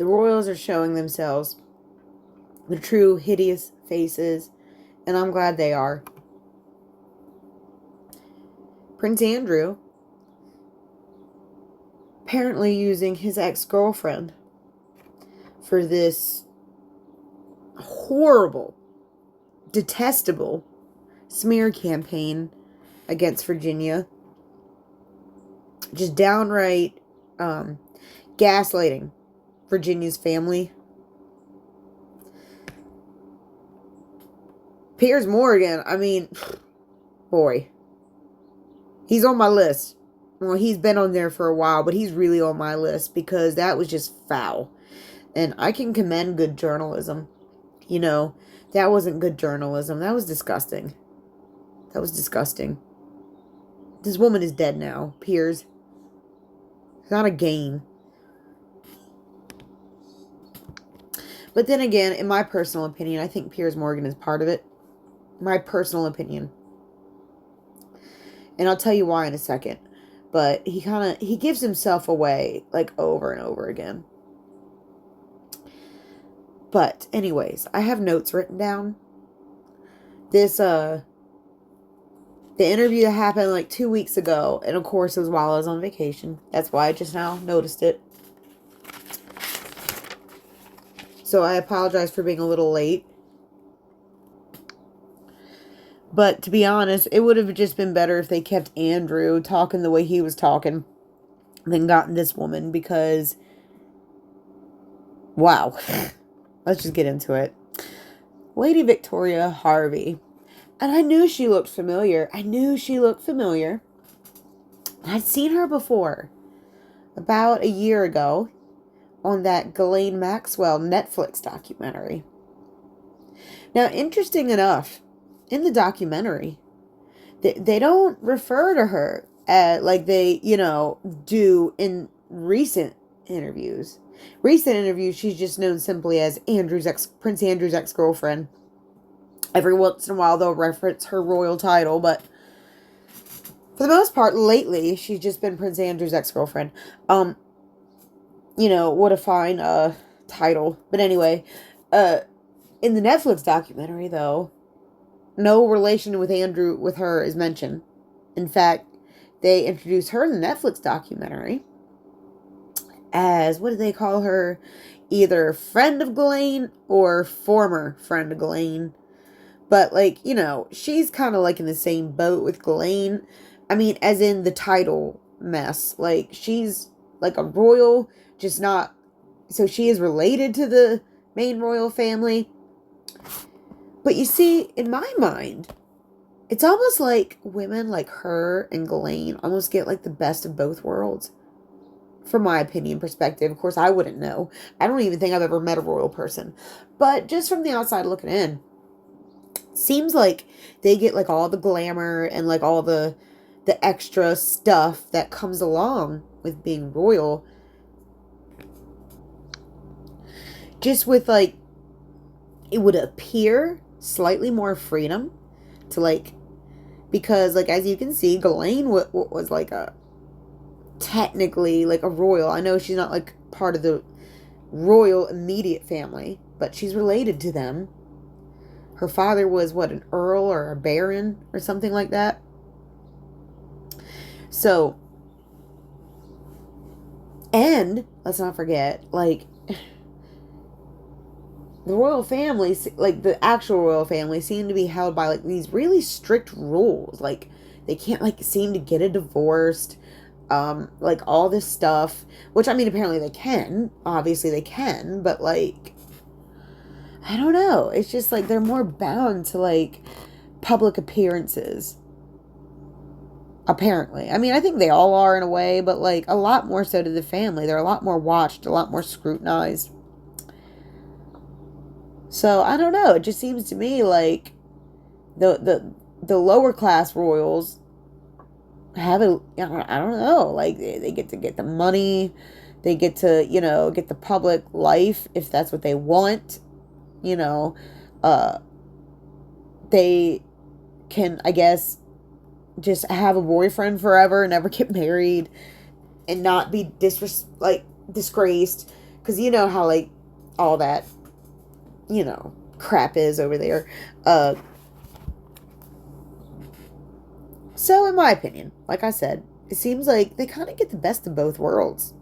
the royals are showing themselves the true hideous faces, and I'm glad they are. Prince Andrew apparently using his ex-girlfriend for this horrible, detestable smear campaign against Virginia. Just downright gaslighting Virginia's family. Piers Morgan, I mean, boy, he's on my list. Well, he's been on there for a while, but he's really on my list because that was just foul. And I can commend good journalism. You know, that wasn't good journalism. That was disgusting. That was disgusting. This woman is dead now, Piers. It's not a game. But then again, in my personal opinion, I think Piers Morgan is part of it. My personal opinion. And I'll tell you why in a second. But he gives himself away, like, over and over again. But, anyways, I have notes written down. The interview that happened, like, 2 weeks ago. And, of course, it was while I was on vacation. That's why I just now noticed it. So, I apologize for being a little late. But, to be honest, it would have just been better if they kept Andrew talking the way he was talking than gotten this woman, because, wow. Let's just get into it. Lady Victoria Hervey. And I knew she looked familiar. I'd seen her before. About a year ago on that Ghislaine Maxwell Netflix documentary. Now, interesting enough, in the documentary, they don't refer to her like they, do in recent interviews. Recent interviews, she's just known simply as Prince Andrew's ex-girlfriend. Every once in a while, they'll reference her royal title, but for the most part, lately, she's just been Prince Andrew's ex-girlfriend. What a fine title. But anyway, in the Netflix documentary, though, no relation with Andrew with her is mentioned. In fact, they introduce her in the Netflix documentary as, what do they call her? Either friend of Ghislaine or former friend of Ghislaine. But, she's kind of, in the same boat with Ghislaine. I mean, as in the title mess. She's, a royal, just not... So she is related to the main royal family. But you see, in my mind, it's almost like women like her and Ghislaine almost get, the best of both worlds. From my opinion perspective. Of course, I wouldn't know. I don't even think I've ever met a royal person. But just from the outside looking in, seems like they get, all the glamour and, all the extra stuff that comes along with being royal. Just with, it would appear slightly more freedom to, because, as you can see, Ghislaine was, technically, a royal. I know she's not, part of the royal immediate family, but she's related to them. Her father was, an earl or a baron or something like that. So, and, let's not forget, the royal family, the actual royal family, seem to be held by, these really strict rules. They can't, seem to get a divorce, all this stuff. Which, I mean, apparently they can. Obviously they can, but, I don't know. It's just, they're more bound to, public appearances. Apparently. I mean, I think they all are in a way, but, a lot more so to the family. They're a lot more watched, a lot more scrutinized. So, I don't know. It just seems to me the lower class royals have it, I don't know, they get to get the money, they get to, get the public life if that's what they want, they can, I guess, just have a boyfriend forever, never get married, and not be disgraced, Because you know how, like, all that, crap is over there. So, in my opinion, like I said, it seems like they kind of get the best of both worlds.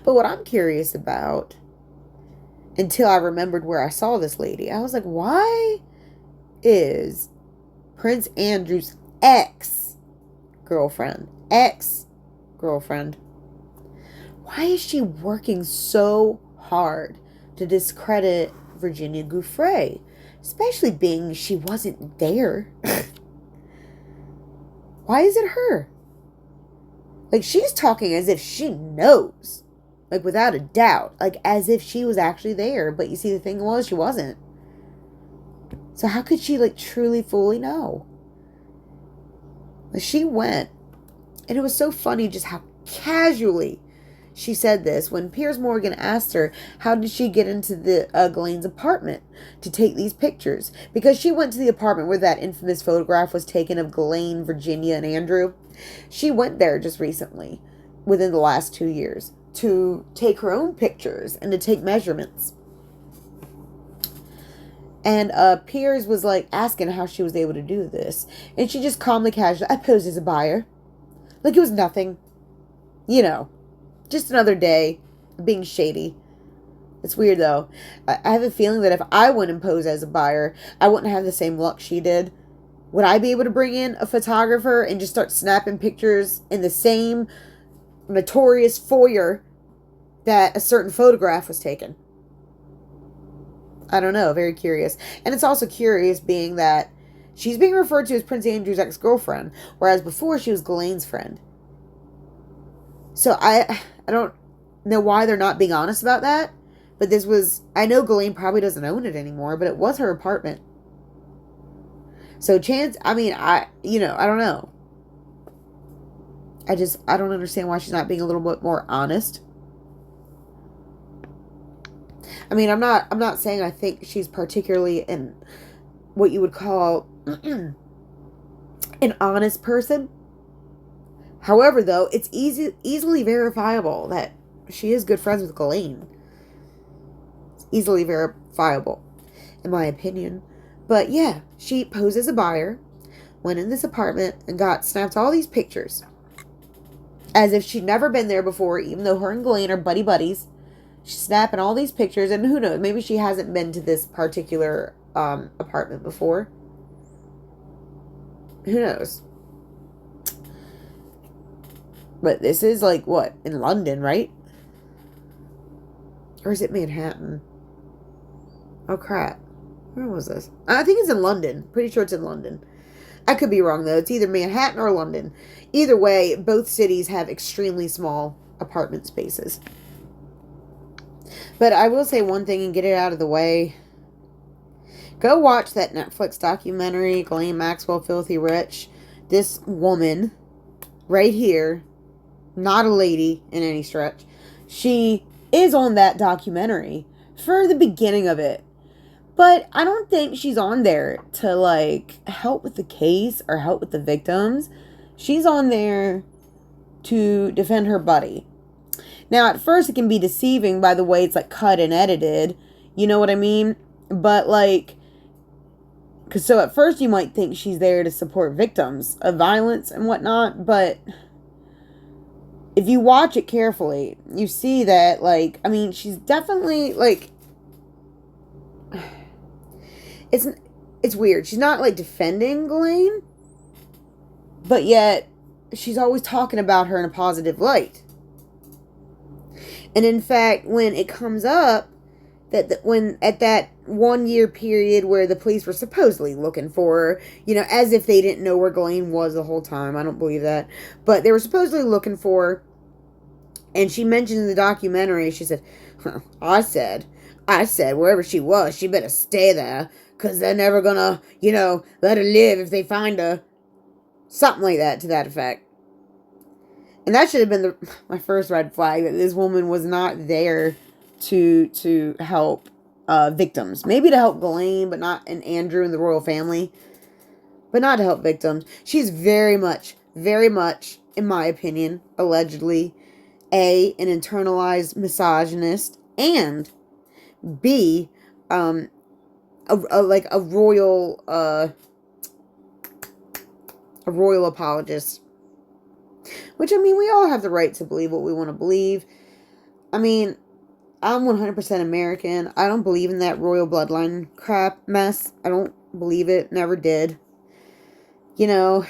But what I'm curious about, until I remembered where I saw this lady, I was like, why is Prince Andrew's ex-girlfriend, why is she working so hard to discredit Virginia Giuffre? Especially being she wasn't there. Why is it her? Like, she's talking as if she knows. Like, without a doubt. Like, as if she was actually there. But you see, the thing was, she wasn't. So how could she, like, truly, fully know? Like, she went. And it was so funny just how casually she said this when Piers Morgan asked her how did she get into the Ghislaine's apartment to take these pictures. Because she went to the apartment where that infamous photograph was taken of Ghislaine, Virginia, and Andrew. She went there just recently, within the last 2 years, to take her own pictures and to take measurements. And Piers was like asking how she was able to do this. And she just calmly, casually, I posed as a buyer. Like it was nothing. You know, just another day being shady. It's weird though. I have a feeling that if I went and posed as a buyer, I wouldn't have the same luck she did. Would I be able to bring in a photographer and just start snapping pictures in the same notorious foyer that a certain photograph was taken? I don't know. Very curious. And it's also curious being that she's being referred to as Prince Andrew's ex-girlfriend, whereas before she was Ghislaine's friend. So I don't know why they're not being honest about that. But this was, I know Ghislaine probably doesn't own it anymore, but it was her apartment. So I don't know. I don't understand why she's not being a little bit more honest. I mean, I'm not saying I think she's particularly in what you would call an honest person. However, though, it's easily verifiable that she is good friends with Ghislaine. It's easily verifiable, in my opinion. But yeah, she posed as a buyer, went in this apartment, and snapped all these pictures. As if she'd never been there before, even though her and Ghislaine are buddies. She's snapping all these pictures, and who knows, maybe she hasn't been to this particular apartment before. Who knows? But this is like, what, in London, right? Or is it Manhattan? Oh, crap. Where was this? I think it's in London. Pretty sure it's in London. I could be wrong, though. It's either Manhattan or London. Either way, both cities have extremely small apartment spaces. But I will say one thing and get it out of the way. Go watch that Netflix documentary, Ghislaine Maxwell, Filthy Rich. This woman, right here, not a lady in any stretch, she is on that documentary for the beginning of it. But I don't think she's on there to, like, help with the case or help with the victims. She's on there to defend her buddy. Now, at first, it can be deceiving by the way it's, like, cut and edited. You know what I mean? But, like, so at first you might think she's there to support victims of violence and whatnot. But if you watch it carefully, you see that, like, I mean, she's definitely, like, it's weird. She's not, like, defending Ghislaine, but yet she's always talking about her in a positive light. And in fact, when it comes up that when at that 1 year period where the police were supposedly looking for her, you know, as if they didn't know where Ghislaine was the whole time. I don't believe that. But they were supposedly looking for her. And she mentioned in the documentary, she said, I said, wherever she was, she better stay there. Because they're never gonna, let her live if they find her. Something like that, to that effect. And that should have been my first red flag, that this woman was not there to help victims. Maybe to help Ghislaine, but not, and Andrew and the royal family. But not to help victims. She's very much, in my opinion, allegedly, A, an internalized misogynist, and B, like a royal apologist. Which, I mean, we all have the right to believe what we want to believe. I mean, I'm 100% American. I don't believe in that royal bloodline crap mess. I don't believe it. Never did. You know,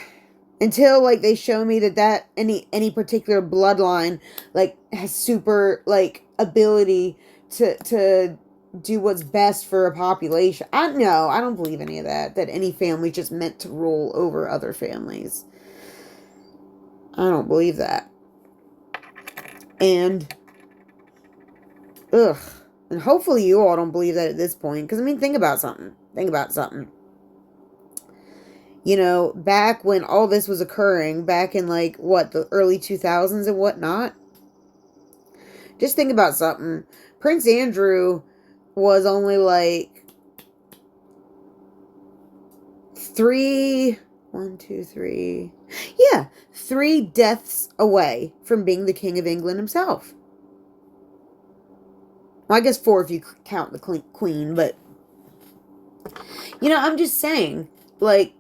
until, like, they show me that any particular bloodline, like, has super, like, ability to do what's best for a population. I don't believe any of that any family just meant to rule over other families. I don't believe that. And and hopefully you all don't believe that at this point, because I mean, think about something. You know, back when all this was occurring, back in, like, what, the early 2000s and whatnot, just think about something. Prince Andrew was only, like, 3 deaths away from being the King of England himself. Well, I guess 4 if you count the Queen, but, you know, I'm just saying, like,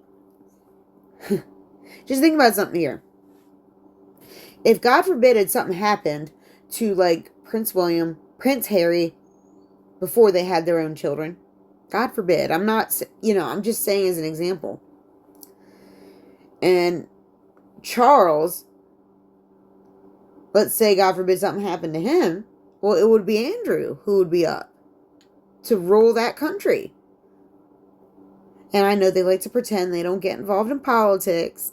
just think about something here. If, God forbid, had something happened to, like, Prince William, Prince Harry, before they had their own children, God forbid, I'm not, you know, I'm just saying as an example. And Charles, let's say, God forbid, something happened to him, well, it would be Andrew who would be up to rule that country. And I know they like to pretend they don't get involved in politics,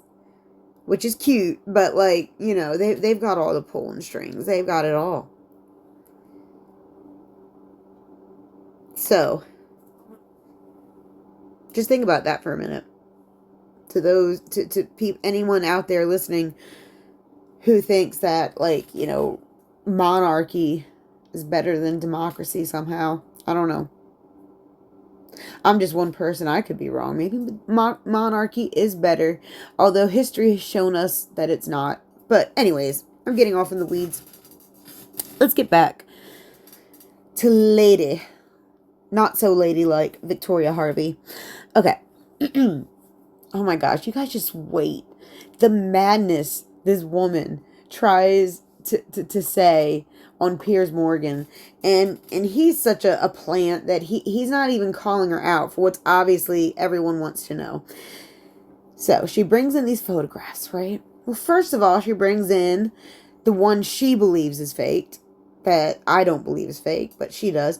which is cute, but, like, you know, they've got all the pulling strings. They've got it all. So, just think about that for a minute. To those, to anyone out there listening who thinks that, like, you know, monarchy is better than democracy somehow. I don't know. I'm just one person. I could be wrong. Maybe monarchy is better, although history has shown us that it's not. But anyways, I'm getting off in the weeds. Let's get back to Lady, not so ladylike, Victoria Hervey. Okay. Oh my gosh, you guys just wait. The madness this woman tries to say on Piers Morgan, and he's such a plant that he's not even calling her out for what's obviously everyone wants to know. So she brings in these photographs, right? Well, first of all, she brings in the one she believes is faked, that I don't believe is fake, but she does.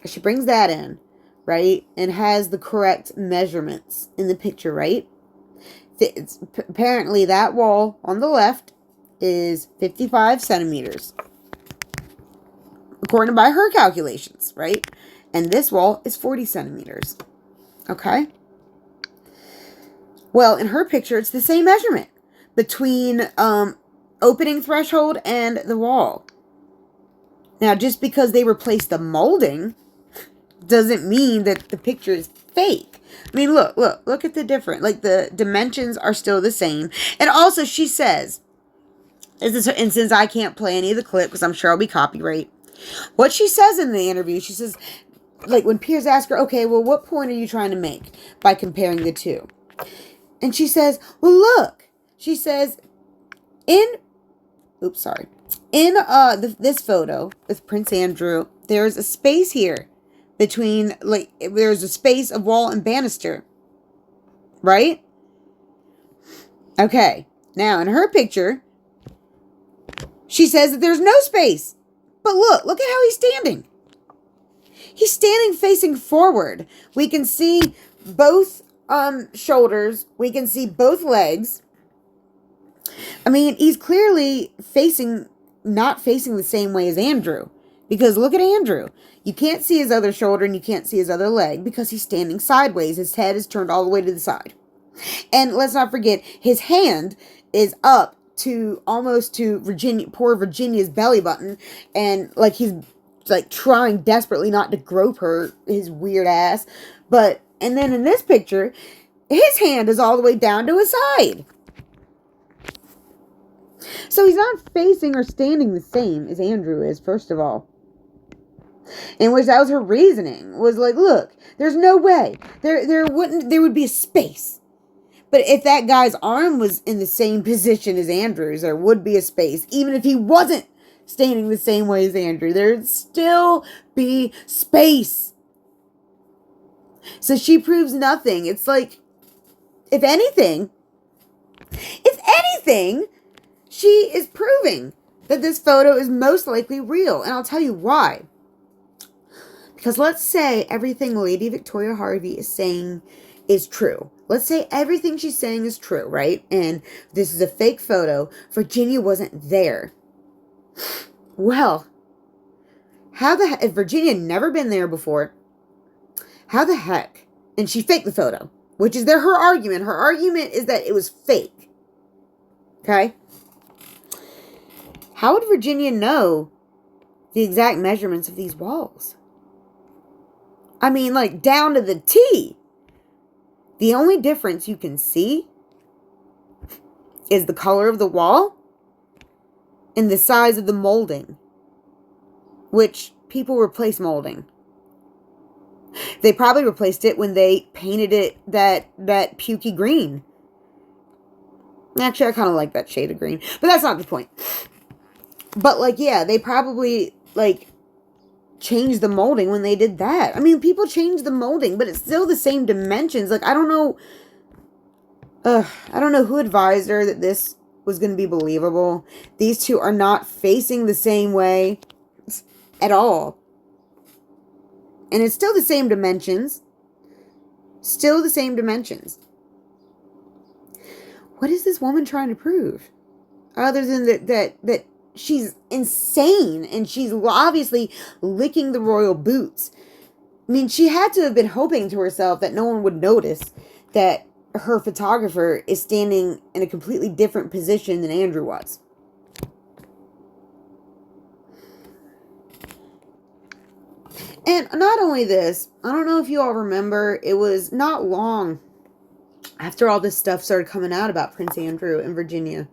She brings that in, right, and has the correct measurements in the picture, right? Apparently that wall on the left is 55 centimeters, according by her calculations, right? And this wall is 40 centimeters. Okay? Well, in her picture, it's the same measurement between opening threshold and the wall. Now, just because they replaced the molding doesn't mean that the picture is fake. I mean, look at the difference. Like, the dimensions are still the same. And also, she says, and since I can't play any of the clip because I'm sure I'll be copyright, what she says in the interview, she says, like, when Piers asked her, okay, well, what point are you trying to make by comparing the two? And she says, well, look, she says, in this photo with Prince Andrew, there's a space here between, like, there's a space of wall and banister, right? Okay, now in her picture, she says that there's no space. But look at how he's standing. He's standing facing forward. We can see both shoulders. We can see both legs. I mean, he's clearly not facing the same way as Andrew. Because look at Andrew. You can't see his other shoulder and you can't see his other leg because he's standing sideways. His head is turned all the way to the side. And let's not forget, his hand is up to almost to poor Virginia's belly button, and like he's like trying desperately not to grope his weird ass. And then in this picture, his hand is all the way down to his side. So he's not facing or standing the same as Andrew is, first of all. In which that was her reasoning, was like, look, there's no way. There would be a space. But if that guy's arm was in the same position as Andrew's, there would be a space. Even if he wasn't standing the same way as Andrew, there'd still be space. So she proves nothing. It's like, if anything, she is proving that this photo is most likely real. And I'll tell you why. Because let's say everything Lady Victoria Hervey is saying is true. Let's say everything she's saying is true, right? And this is a fake photo. Virginia wasn't there. Well, if Virginia had never been there before, how the heck? And she faked the photo, which is her argument. Her argument is that it was fake. Okay? How would Virginia know the exact measurements of these walls? I mean, like, down to the T. The only difference you can see is the color of the wall and the size of the molding, which people replace molding. They probably replaced it when they painted it that pukey green. Actually, I kind of like that shade of green, but that's not the point. But, like, yeah, they probably, like, changed the molding when they did that. I mean, people change the molding, but it's still the same dimensions. Like, I don't know who advised her that this was going to be believable. These two are not facing the same way at all. And it's still the same dimensions. Still the same dimensions. What is this woman trying to prove? Other than that she's insane and she's obviously licking the royal boots. I mean, she had to have been hoping to herself that no one would notice that her photographer is standing in a completely different position than Andrew was. And not only this, I don't know if you all remember, it was not long after all this stuff started coming out about Prince Andrew and Virginia.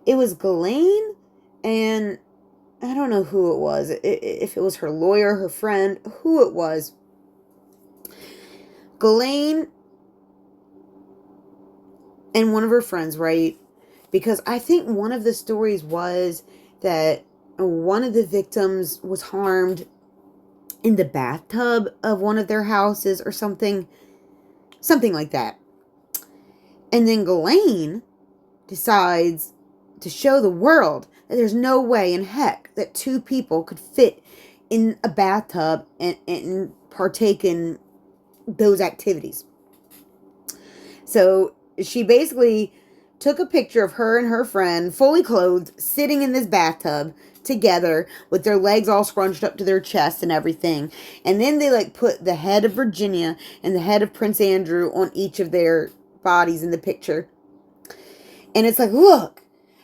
It was Ghislaine, and I don't know who it was. If it was her lawyer, her friend, who it was. Ghislaine and one of her friends, right? Because I think one of the stories was that one of the victims was harmed in the bathtub of one of their houses or something. Something like that. And then Ghislaine decides to show the world that there's no way in heck that two people could fit in a bathtub and partake in those activities. So she basically took a picture of her and her friend, fully clothed, sitting in this bathtub together with their legs all scrunched up to their chest and everything. And then they like put the head of Virginia and the head of Prince Andrew on each of their bodies in the picture. And it's like, look,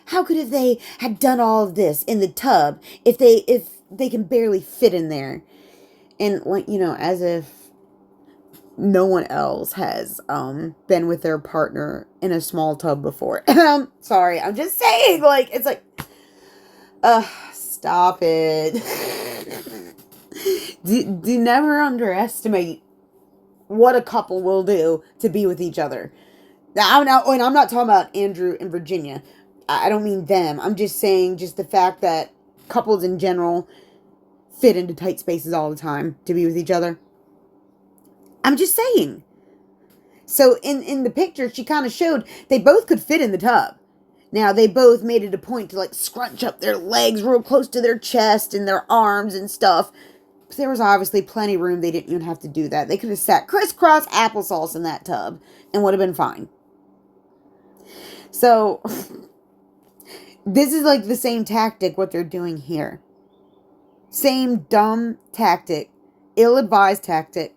how could they had done all of this in the tub if they can barely fit in there? And, like, you know, as if no one else has been with their partner in a small tub before. Sorry, I'm just saying, like, it's like, stop it. do never underestimate what a couple will do to be with each other. Now, I'm not talking about Andrew and Virginia. I don't mean them. I'm just saying just the fact that couples in general fit into tight spaces all the time to be with each other. I'm just saying. So in the picture, she kind of showed they both could fit in the tub. Now, they both made it a point to, like, scrunch up their legs real close to their chest and their arms and stuff. But there was obviously plenty of room. They didn't even have to do that. They could have sat crisscross applesauce in that tub and would have been fine. So, this is, like, the same tactic what they're doing here. Same dumb tactic. Ill-advised tactic.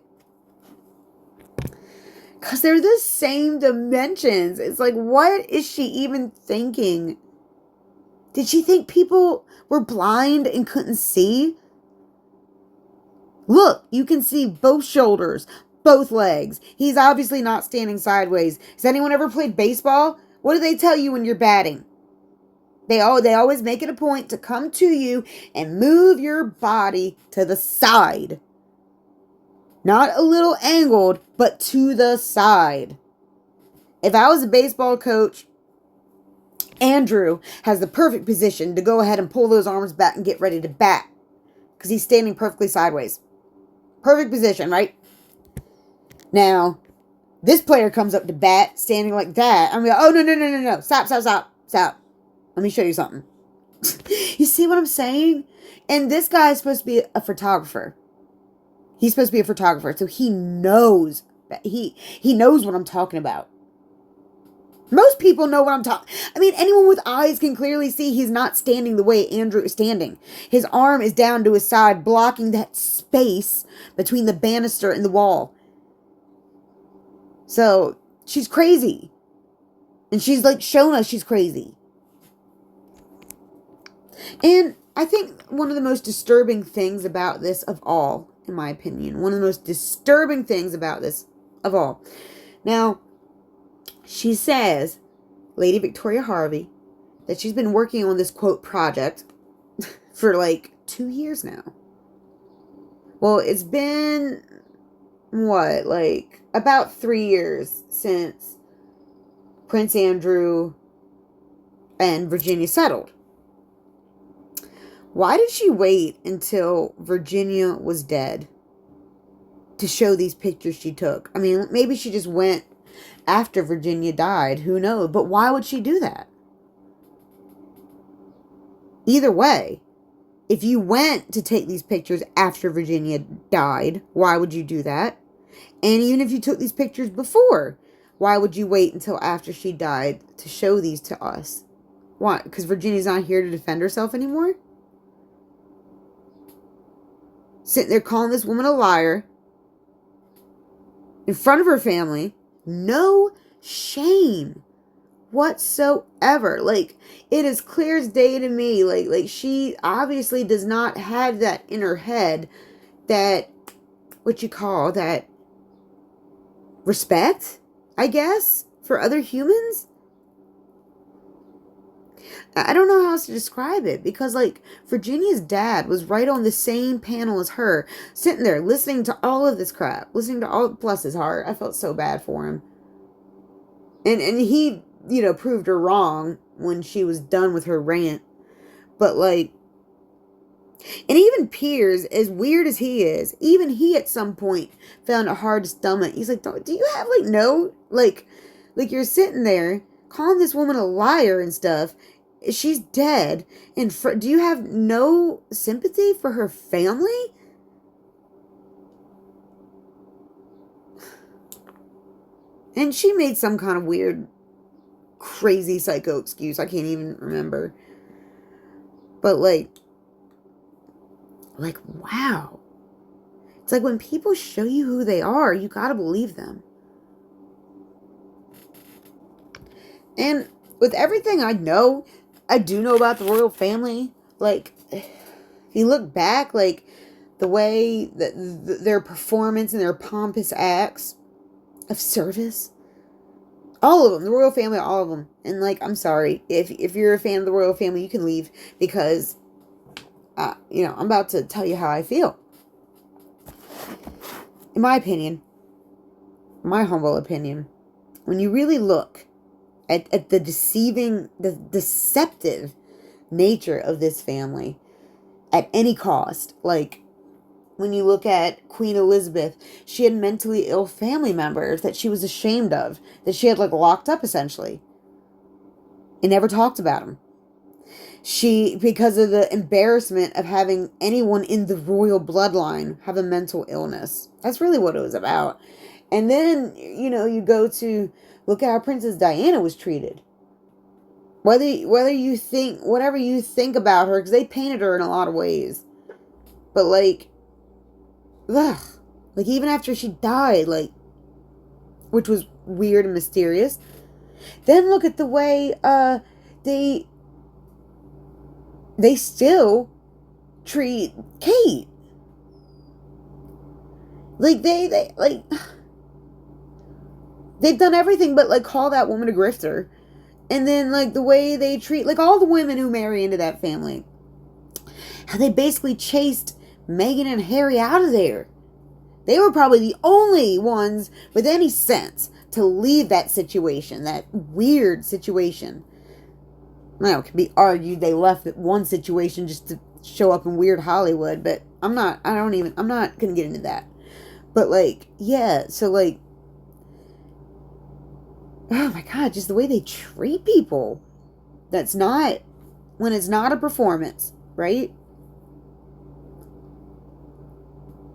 Because they're the same dimensions. It's like, what is she even thinking? Did she think people were blind and couldn't see? Look, you can see both shoulders, both legs. He's obviously not standing sideways. Has anyone ever played baseball? What do they tell you when you're batting? They always make it a point to come to you and move your body to the side. Not a little angled, but to the side. If I was a baseball coach, Andrew has the perfect position to go ahead and pull those arms back and get ready to bat. Because he's standing perfectly sideways. Perfect position, right? Now, this player comes up to bat standing like that. I'm like, oh, no. Stop. Let me show you something. You see what I'm saying? And this guy is supposed to be a photographer. He's supposed to be a photographer, so he knows he knows what I'm talking about. Most people know what I'm talking. I mean, anyone with eyes can clearly see he's not standing the way Andrew is standing. His arm is down to his side, blocking that space between the banister and the wall. So, she's crazy. And she's like shown us she's crazy. And I think one of the most disturbing things about this of all, in my opinion, one of the most disturbing things about this of all. Now, she says, Lady Victoria Hervey, that she's been working on this, quote, project for like 2 years now. Well, it's been, what, like about 3 years since Prince Andrew and Virginia settled. Why did she wait until Virginia was dead to show these pictures she took? I mean, maybe she just went after Virginia died. Who knows? But why would she do that? Either way, if you went to take these pictures after Virginia died, why would you do that? And even if you took these pictures before, why would you wait until after she died to show these to us? Why? Because Virginia's not here to defend herself anymore? Sitting there calling this woman a liar in front of her family. No shame whatsoever. Like, it is clear as day to me. Like she obviously does not have that in her head, that, what you call that, respect, I guess, for other humans. I don't know how else to describe it, because like Virginia's dad was right on the same panel as her, sitting there listening to all of this crap, listening to all, bless his heart. I felt so bad for him. And he, proved her wrong when she was done with her rant. But like, and even Piers, as weird as he is, even he at some point found it hard to stomach. He's like, do you have like no, like you're sitting there calling this woman a liar and stuff. She's dead. And do you have no sympathy for her family? And she made some kind of weird, crazy psycho excuse. I can't even remember. But like, wow. It's like when people show you who they are, you gotta believe them. And with everything I do know about the royal family. Like, if you look back, like, the way that their performance and their pompous acts of service, all of them, the royal family, all of them. And like, I'm sorry, if you're a fan of the royal family, you can leave, because I'm about to tell you how I feel. In my opinion, my humble opinion, when you really look at the deceptive nature of this family at any cost, like when you look at Queen Elizabeth, she had mentally ill family members that she was ashamed of, that she had like locked up essentially, and never talked about them. She, because of the embarrassment of having anyone in the royal bloodline have a mental illness. That's really what it was about. And then, you go to look at how Princess Diana was treated. Whether you think, whatever you think about her, because they painted her in a lot of ways. But like, ugh. Like, even after she died, like, which was weird and mysterious. Then look at the way, they still treat Kate. Like, they've done everything but, like, call that woman a grifter. And then, like, the way they treat, like, all the women who marry into that family. How they basically chased Meghan and Harry out of there. They were probably the only ones with any sense to leave that situation, that weird situation. Now, it could be argued they left one situation just to show up in weird Hollywood, but I'm not going to get into that. But, like, yeah, so, like, oh my God, just the way they treat people. That's not, when it's not a performance, right?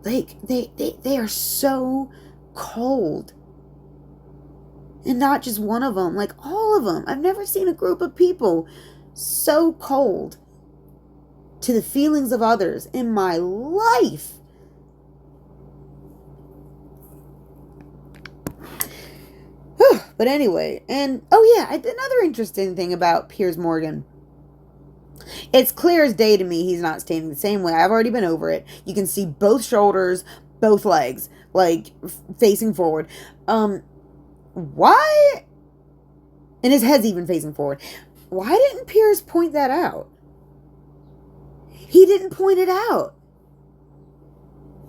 Like, they are so cold. And not just one of them, like all of them. I've never seen a group of people so cold to the feelings of others in my life. But anyway, and oh yeah, another interesting thing about Piers Morgan. It's clear as day to me he's not standing the same way. I've already been over it. You can see both shoulders, both legs, like facing forward. Why? And his head's even facing forward. Why didn't Piers point that out? He didn't point it out.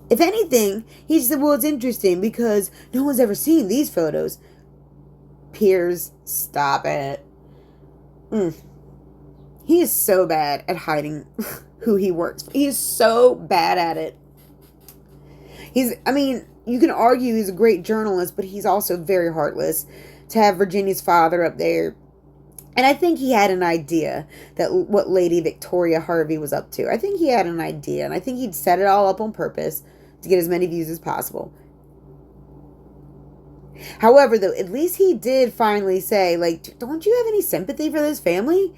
If anything, he said, well, it's interesting because no one's ever seen these photos. Piers, stop it. He is so bad at hiding who he works for. He is so bad at it. You can argue he's a great journalist, but he's also very heartless. To have Virginia's father up there. And I think he had an idea that what Lady Victoria Hervey was up to. I think he had an idea, and I think he'd set it all up on purpose to get as many views as possible. However, though, at least he did finally say, like, don't you have any sympathy for this family?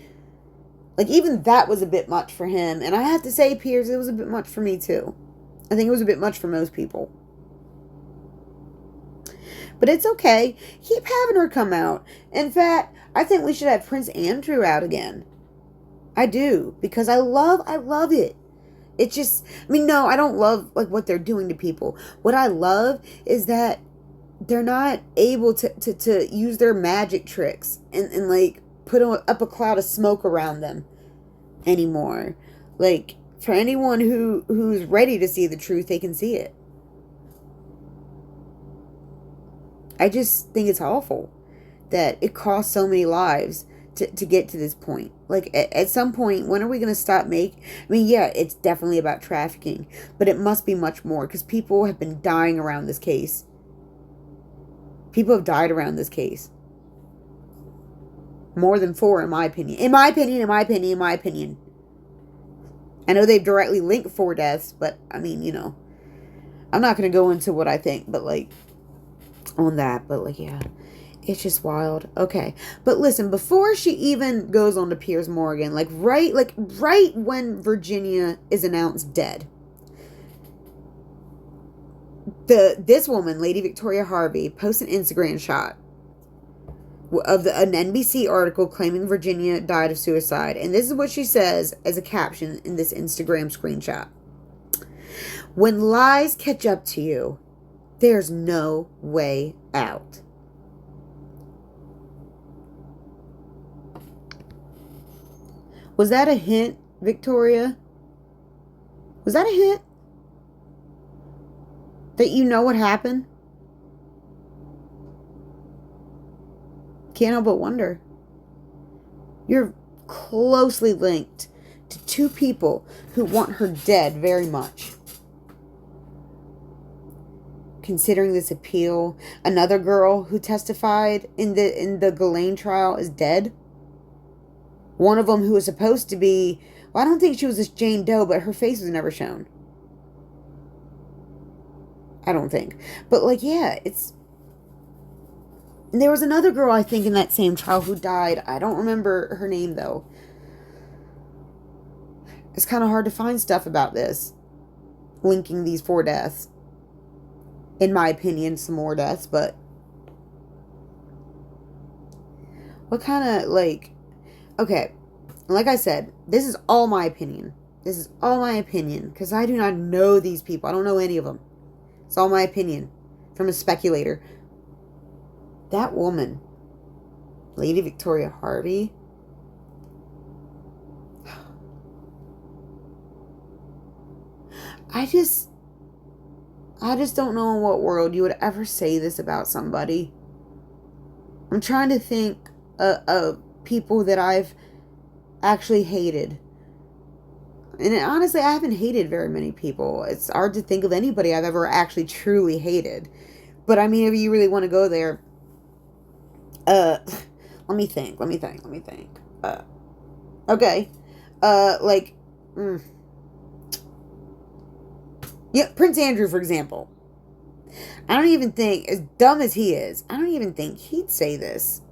Like, even that was a bit much for him. And I have to say, Piers, it was a bit much for me, too. I think it was a bit much for most people. But it's okay. Keep having her come out. In fact, I think we should have Prince Andrew out again. I do. Because I love it. It's just, no, I don't love, like, what they're doing to people. What I love is that they're not able to use their magic tricks and like, put up a cloud of smoke around them anymore. Like, for anyone who's ready to see the truth, they can see it. I just think it's awful that it costs so many lives to get to this point. Like, at some point, when are we going to stop yeah, it's definitely about trafficking, but it must be much more, because people have been dying around this case. People have died around this case. More than 4, in my opinion. In my opinion. I know they've directly linked 4 deaths, but, I'm not going to go into what I think, but, like, on that, but, like, yeah, it's just wild. Okay, but listen, before she even goes on to Piers Morgan, right when Virginia is announced dead, this woman, Lady Victoria Hervey, posts an Instagram shot of an NBC article claiming Virginia died of suicide, and this is what she says as a caption in this Instagram screenshot: "When lies catch up to you, there's no way out." Was that a hint, Victoria? Was that a hint? That you know what happened? Can't help but wonder. You're closely linked to 2 people who want her dead very much. Considering this appeal, another girl who testified in the Ghislaine trial is dead. One of them who was supposed to be, well, I don't think she was this Jane Doe, but her face was never shown. I don't think. But, like, yeah, it's... There was another girl, I think, in that same trial who died. I don't remember her name, though. It's kind of hard to find stuff about this, linking these 4 deaths. In my opinion, some more deaths, but... What kind of, like... Okay, like I said, this is all my opinion. This is all my opinion, because I do not know these people. I don't know any of them. It's all my opinion from a speculator. That woman Lady Victoria Hervey. I just don't know in what world you would ever say this about somebody. I'm trying to think of people that I've actually hated. And honestly, I haven't hated very many people. It's hard to think of anybody I've ever actually truly hated. But I mean, if you really want to go there, let me think. Okay. Like, yeah, Prince Andrew, for example. I don't even think, as dumb as he is, I don't even think he'd say this.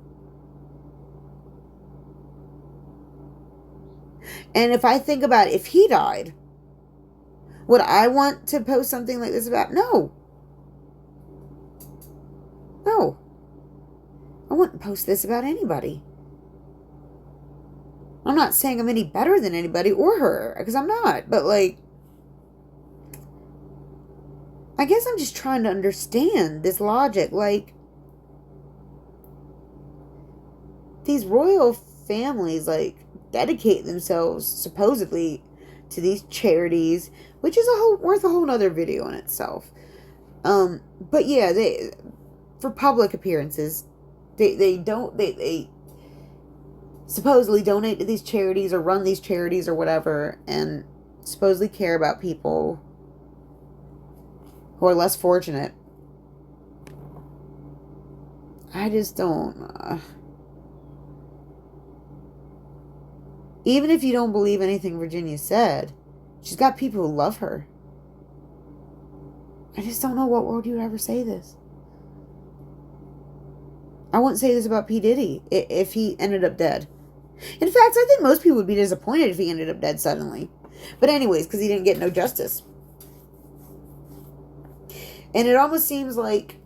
And if I think about if he died, would I want to post something like this about? No. No. I wouldn't post this about anybody. I'm not saying I'm any better than anybody or her, because I'm not. But, like, I guess I'm just trying to understand this logic. Like, these royal families, like, dedicate themselves, supposedly, to these charities, which is worth a whole nother video in itself. But yeah, they, for public appearances, they supposedly donate to these charities or run these charities or whatever, and supposedly care about people who are less fortunate. I just don't. Even if you don't believe anything Virginia said, she's got people who love her. I just don't know what world you would ever say this. I wouldn't say this about P. Diddy if he ended up dead. In fact, I think most people would be disappointed if he ended up dead suddenly. But anyways, because he didn't get no justice. And it almost seems like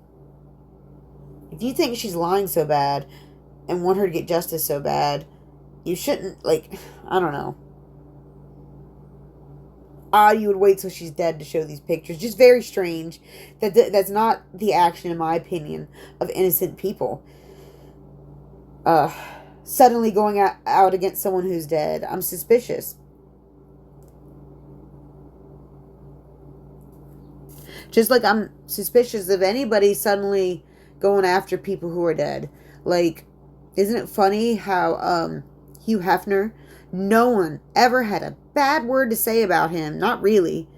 if you think she's lying so bad and want her to get justice so bad, you shouldn't, like, I don't know. You would wait till she's dead to show these pictures. Just very strange. That's not the action, in my opinion, of innocent people. Suddenly going out against someone who's dead. I'm suspicious. Just like I'm suspicious of anybody suddenly going after people who are dead. Like, isn't it funny how Hugh Hefner, no one ever had a bad word to say about him, not really,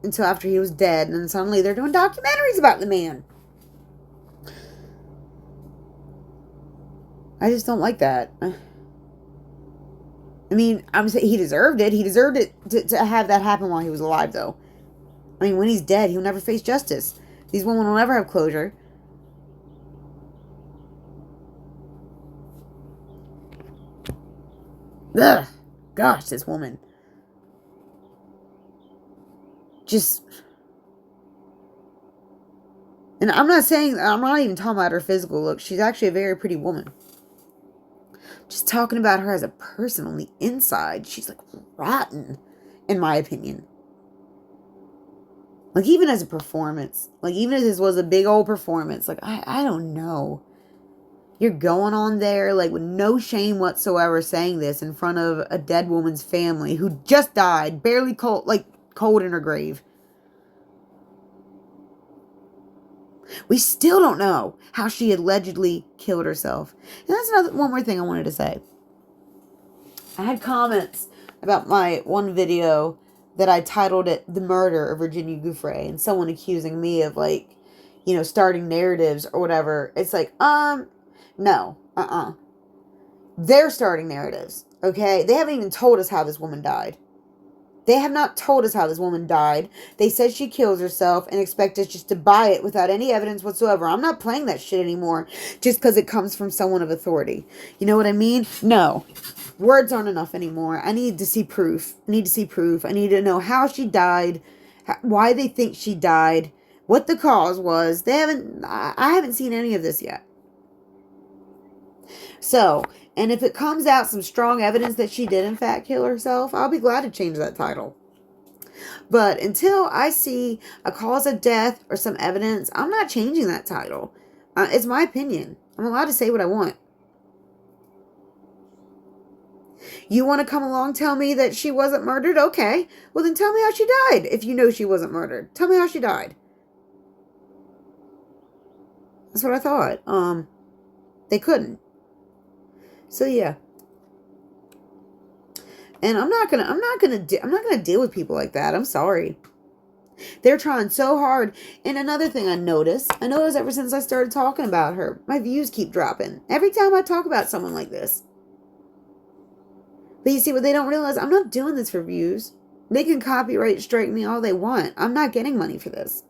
until after he was dead, and then suddenly they're doing documentaries about the man. I just don't like that. I mean, I'm saying he deserved it. He deserved it to have that happen while he was alive, though. I mean, when he's dead, he'll never face justice. These women will never have closure. Ugh. Gosh, this woman. Just... And I'm not even talking about her physical look. She's actually a very pretty woman. Just talking about her as a person on the inside. She's, like, rotten, in my opinion. Like, even as a performance. Like, even if this was a big old performance. Like, I don't know. You're going on there, like, with no shame whatsoever saying this in front of a dead woman's family who just died, barely cold in her grave. We still don't know how she allegedly killed herself. And that's one more thing I wanted to say. I had comments about my one video that I titled it The Murder of Virginia Giuffre, and someone accusing me of, like, you know, starting narratives or whatever. It's like, no, They're starting narratives, okay? They haven't even told us how this woman died. They have not told us how this woman died. They said she kills herself and expect us just to buy it without any evidence whatsoever. I'm not playing that shit anymore just because it comes from someone of authority. You know what I mean? No. Words aren't enough anymore. I need to see proof. I need to know how she died, why they think she died, what the cause was. I haven't seen any of this yet. So, and if it comes out some strong evidence that she did in fact kill herself, I'll be glad to change that title. But until I see a cause of death or some evidence, I'm not changing that title. It's my opinion. I'm allowed to say what I want. You want to come along, tell me that she wasn't murdered? Okay. Well, then tell me how she died. If you know she wasn't murdered, tell me how she died. That's what I thought. They couldn't. So yeah. And I'm not gonna deal with people like that. I'm sorry. They're trying so hard. And another thing I noticed ever since I started talking about her, my views keep dropping. Every time I talk about someone like this. But you see what they don't realize? I'm not doing this for views. They can copyright strike me all they want. I'm not getting money for this.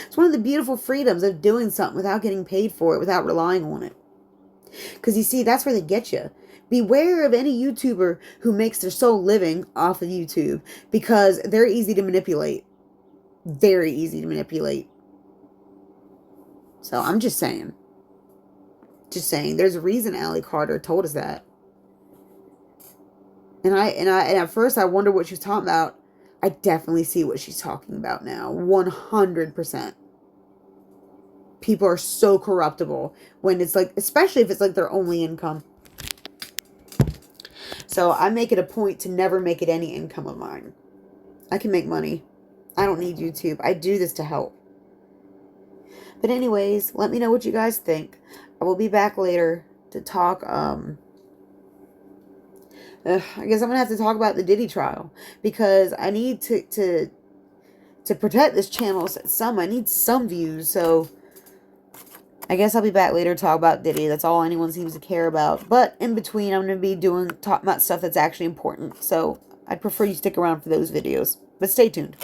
It's one of the beautiful freedoms of doing something without getting paid for it, without relying on it. Because you see, that's where they get you. Beware of any YouTuber who makes their sole living off of YouTube, because they're easy to manipulate. Very easy to manipulate. So I'm just saying. Just saying. There's a reason Allie Carter told us that. And at first I wondered what she was talking about. I definitely see what she's talking about now. 100%. People are so corruptible when it's like, especially if it's like their only income. So I make it a point to never make it any income of mine. I can make money. I don't need YouTube. I do this to help. But anyways, let me know what you guys think. I will be back later to talk, I guess I'm going to have to talk about the Diddy trial, because I need to protect this channel. I need some views, so I guess I'll be back later to talk about Diddy. That's all anyone seems to care about. But in between, I'm going to be talking about stuff that's actually important. So I'd prefer you stick around for those videos. But stay tuned.